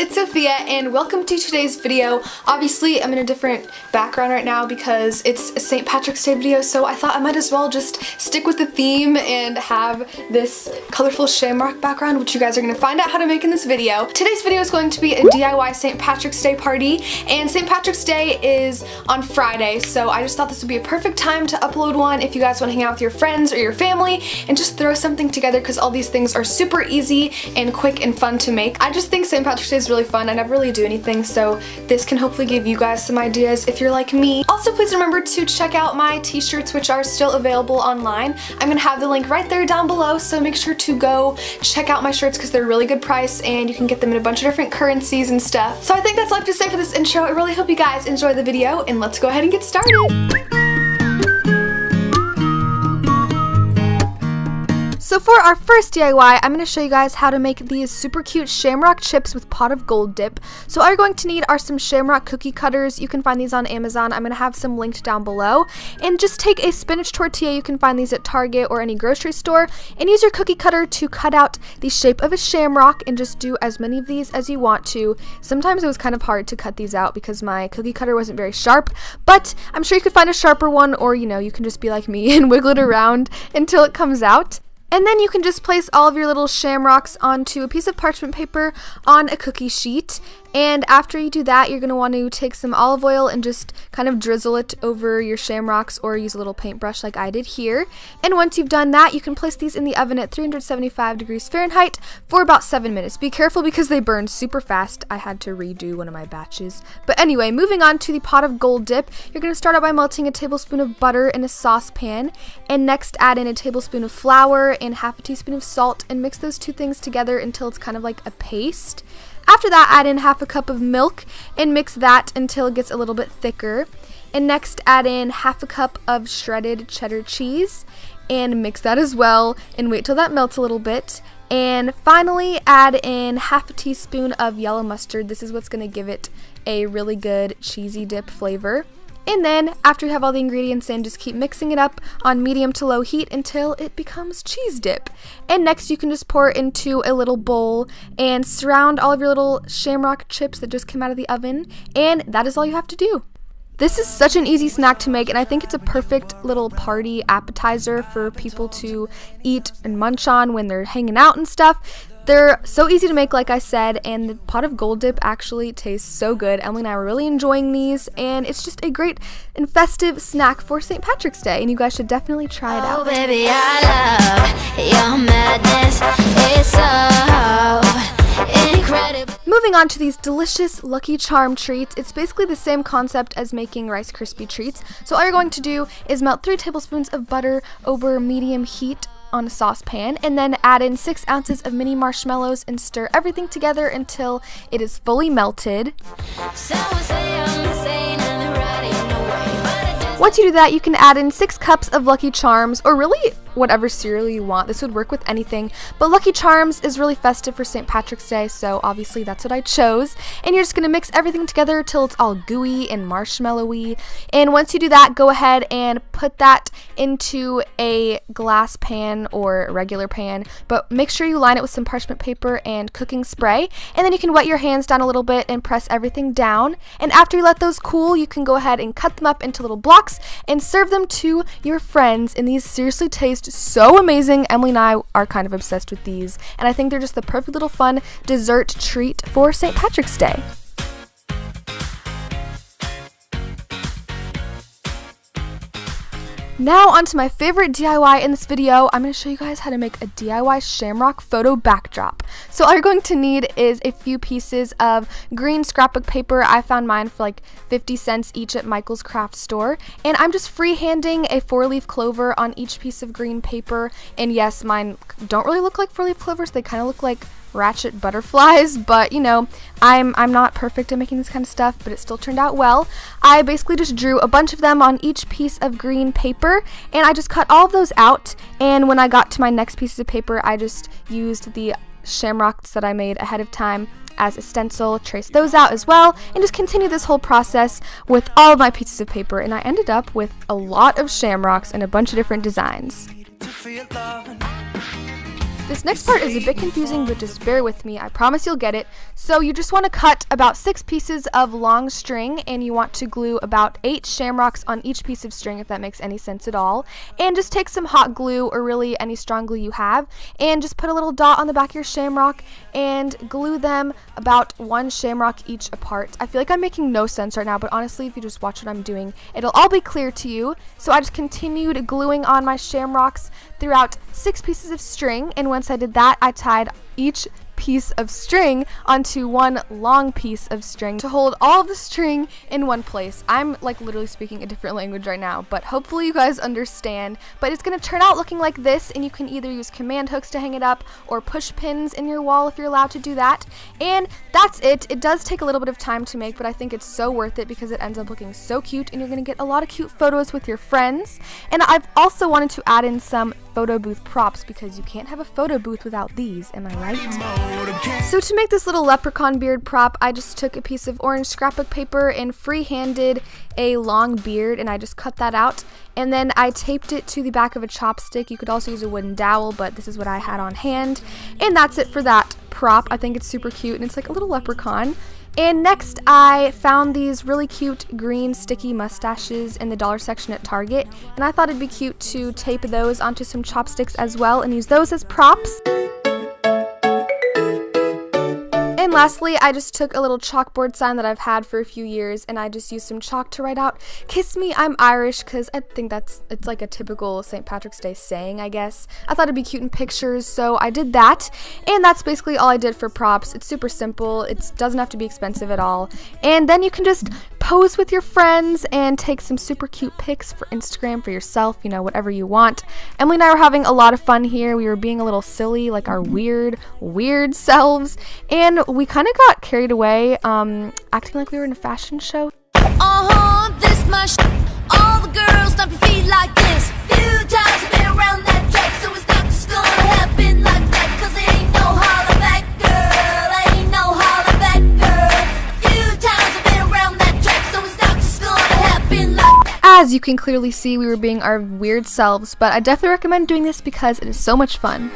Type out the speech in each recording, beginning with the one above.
it's Sophia and welcome to today's video. Obviously I'm in a different background right now because it's a St. Patrick's Day video, so I thought I might as well just stick with the theme and have this colorful shamrock background, which you guys are going to find out how to make in this video. Today's video is going to be a DIY St. Patrick's Day party, and St. Patrick's Day is on Friday, so I just thought this would be a perfect time to upload one if you guys want to hang out with your friends or your family and just throw something together, because all these things are super easy and quick and fun to make. I just think St. Patrick's Day is really fun. I never really do anything, so this can hopefully give you guys some ideas if you're like me. Also, please remember to check out my t-shirts, which are still available online. I'm gonna have the link right there down below, so make sure to go check out my shirts because they're a really good price and you can get them in a bunch of different currencies and stuff. So I think that's all I have to say for this intro. I really hope you guys enjoy the video, and let's go ahead and get started. So for our first DIY, I'm going to show you guys how to make these super cute shamrock chips with pot of gold dip. So all you're going to need are some shamrock cookie cutters. You can find these on Amazon. I'm going to have some linked down below. And just take a spinach tortilla. You can find these at Target or any grocery store. And use your cookie cutter to cut out the shape of a shamrock and just do as many of these as you want to. Sometimes it was kind of hard to cut these out because my cookie cutter wasn't very sharp. But I'm sure you could find a sharper one, or you can just be like me and wiggle it around until it comes out. And then you can just place all of your little shamrocks onto a piece of parchment paper on a cookie sheet. And after you do that, you're going to want to take some olive oil and just kind of drizzle it over your shamrocks, or use a little paintbrush like I did here. And once you've done that, you can place these in the oven at 375 degrees Fahrenheit for about 7 minutes. Be careful because they burn super fast. I had to redo one of my batches. But anyway, moving on to the pot of gold dip, you're going to start out by melting a tablespoon of butter in a saucepan. And next add in a tablespoon of flour and half a teaspoon of salt, and mix those two things together until it's kind of like a paste. After that, add in half a cup of milk and mix that until it gets a little bit thicker. And next, add in half a cup of shredded cheddar cheese and mix that as well, and wait till that melts a little bit. And finally, add in half a teaspoon of yellow mustard. This is what's going to give it a really good cheesy dip flavor. And then, after you have all the ingredients in, just keep mixing it up on medium to low heat until it becomes cheese dip. And next, you can just pour it into a little bowl and surround all of your little shamrock chips that just came out of the oven. And that is all you have to do. This is such an easy snack to make, and I think it's a perfect little party appetizer for people to eat and munch on when they're hanging out and stuff. They're so easy to make, like I said, and the pot of gold dip actually tastes so good. Emily and I were really enjoying these, and it's just a great and festive snack for St. Patrick's Day, and you guys should definitely try it out. Oh, baby, I love your madness. It's so incredible. Moving on to these delicious Lucky Charm treats. It's basically the same concept as making Rice Krispie treats. So all you're going to do is melt 3 tablespoons of butter over medium heat on a saucepan, and then add in 6 ounces of mini marshmallows and stir everything together until it is fully melted. Once you do that, you can add in 6 cups of Lucky Charms, or really whatever cereal you want. This would work with anything, but Lucky Charms is really festive for St. Patrick's Day, so obviously that's what I chose. And you're just going to mix everything together till it's all gooey and marshmallowy. And once you do that, go ahead and put that into a glass pan or regular pan, but make sure you line it with some parchment paper and cooking spray. And then you can wet your hands down a little bit and press everything down. And after you let those cool, you can go ahead and cut them up into little blocks and serve them to your friends. And these seriously taste so amazing. Emily and I are kind of obsessed with these, and I think they're just the perfect little fun dessert treat for St. Patrick's Day. Now onto my favorite DIY in this video. I'm going to show you guys how to make a DIY shamrock photo backdrop. So all you're going to need is a few pieces of green scrapbook paper. I found mine for like 50 cents each at Michael's craft store. And I'm just freehanding a 4-leaf clover on each piece of green paper. And yes, mine don't really look like 4-leaf clovers. They kind of look like ratchet butterflies, but I'm not perfect at making this kind of stuff, but it still turned out well. I basically just drew a bunch of them on each piece of green paper, and I just cut all of those out. And when I got to my next pieces of paper, I just used the shamrocks that I made ahead of time as a stencil, trace those out as well, and just continue this whole process with all of my pieces of paper. And I ended up with a lot of shamrocks and a bunch of different designs. This next part is a bit confusing, but just bear with me. I promise you'll get it. So you just want to cut about 6 pieces of long string, and you want to glue about 8 shamrocks on each piece of string, if that makes any sense at all. And just take some hot glue, or really any strong glue you have, and just put a little dot on the back of your shamrock and glue them about 1 shamrock each apart. I feel like I'm making no sense right now, but honestly, if you just watch what I'm doing, it'll all be clear to you. So I just continued gluing on my shamrocks throughout 6 pieces of string, and once I did that, I tied each piece of string onto 1 long piece of string to hold all of the string in one place. I'm like literally speaking a different language right now, but hopefully you guys understand. But it's going to turn out looking like this, and you can either use command hooks to hang it up or push pins in your wall if you're allowed to do that. And that's it. It does take a little bit of time to make, but I think it's so worth it because it ends up looking so cute, and you're going to get a lot of cute photos with your friends. And I've also wanted to add in some photo booth props because you can't have a photo booth without these, am I right? So to make this little leprechaun beard prop, I just took a piece of orange scrapbook paper and free-handed a long beard, and I just cut that out, and then I taped it to the back of a chopstick. You could also use a wooden dowel, but this is what I had on hand, and that's it for that prop. I think it's super cute, and it's like a little leprechaun. And next, I found these really cute green sticky mustaches in the dollar section at Target, and I thought it'd be cute to tape those onto some chopsticks as well and use those as props. And lastly, I just took a little chalkboard sign that I've had for a few years, and I just used some chalk to write out, "Kiss me, I'm Irish," because I think it's like a typical St. Patrick's Day saying, I guess. I thought it'd be cute in pictures, so I did that, and that's basically all I did for props. It's super simple. It doesn't have to be expensive at all, and then you can just pose with your friends and take some super cute pics for Instagram for yourself, you know, whatever you want. Emily and I were having a lot of fun here. We were being a little silly, like our weird selves, and we kind of got carried away, acting like we were in a fashion show. This my all the girls stomp your feet like this. Few times I've been around that track, so it's not just gonna happen like that, 'cause there ain't no holler back, girl, ain't no holler back, girl. A few times I've been around that track, so it's not just gonna happen like that. As you can clearly see, we were being our weird selves, but I definitely recommend doing this because it is so much fun.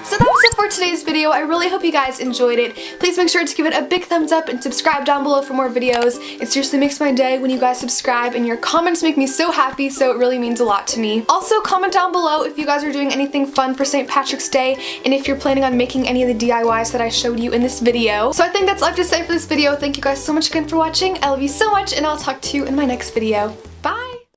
So that was it for today's video. I really hope you guys enjoyed it. Please make sure to give it a big thumbs up and subscribe down below for more videos. It seriously makes my day when you guys subscribe, and your comments make me so happy, so it really means a lot to me. Also, comment down below if you guys are doing anything fun for St. Patrick's Day, and if you're planning on making any of the DIYs that I showed you in this video. So I think that's all I have to say for this video. Thank you guys so much again for watching. I love you so much, and I'll talk to you in my next video.